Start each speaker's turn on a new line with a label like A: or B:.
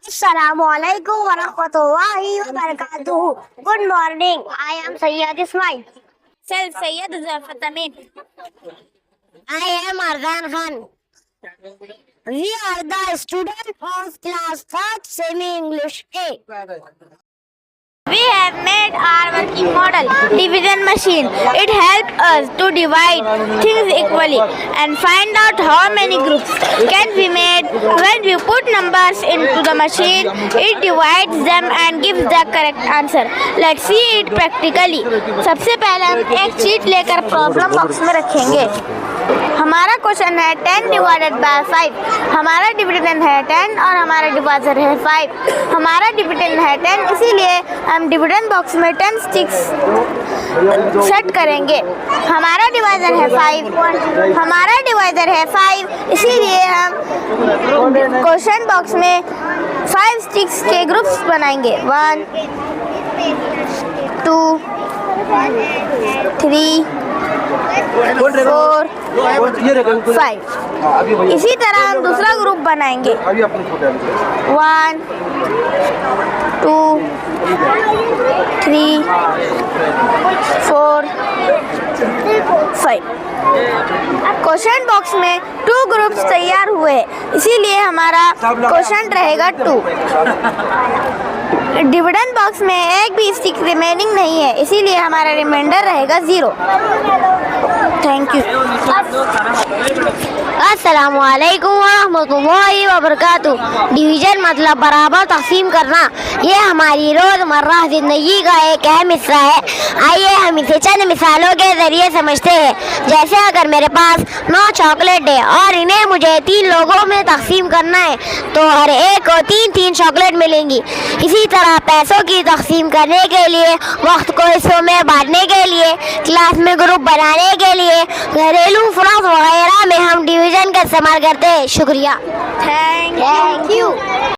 A: Assalamualaikum warahmatullahi wabarakatuh. Good morning. I am Sayyid Ismail.
B: Self Sayyid Zarfat Amin.
A: I am Arzan Khan. We are the students of class 3rd semi-English A.
B: We have made our working model, division machine. It helps us to divide things equally and find out how many groups can be made. When we put numbers into the machine, it divides them and gives the correct answer. Let's see it practically. सबसे पहले हम एक sheet लेकर problem box में रखेंगे। हमारा question है 10 divided by 5। हमारा डिविडेंड है 10 और हमारा डिवाइजर है 5। हमारा डिविडेंड है 10, इसीलिए हम डिविडेंड बॉक्स में 10 स्टिक्स सेट करेंगे। हमारा डिवाइजर है 5, हमारा डिवाइजर है 5, इसीलिए हम क्वेश्चन बॉक्स में 5 स्टिक्स के ग्रुप्स बनाएंगे। 1 2 3 4 5। इसी तरह हम दूसरा ग्रुप बनाएंगे। 1 2 3 4 5। क्वेश्चन बॉक्स में 2 ग्रुप्स तैयार हुए, इसीलिए हमारा क्वेश्चन रहेगा 2। डिविडेंड बॉक्स में एक भी स्टिक रिमेनिंग नहीं है, इसीलिए हमारा रिमाइंडर रहेगा 0। Thank you.
A: अस्सलामुअलैकुम वरहमतुल्लाहि वबरकातुह। डिवीजन मतलब बराबर तक़सीम करना। ये हमारी रोज़मर्रा ज़िंदगी का एक अहम हिस्सा है। आइए हम इसे चंद मिसालों के ज़रिए समझते हैं। जैसे अगर मेरे पास 9 चॉकलेट है और इन्हें मुझे 3 लोगों में तक़सीम करना है, तो हर एक को 3-3 चॉकलेट मिलेंगी। इसी तरह पैसों की तक़सीम करने के लिए, वक्त को हिस्सों में बांटने के लिए, क्लास में ग्रुप बनाने के लिए, घरेलू फ़राज़ वगैरह में हम डिवीज़न का इस्तेमाल करते हैं। शुक्रिया।
B: Thank you.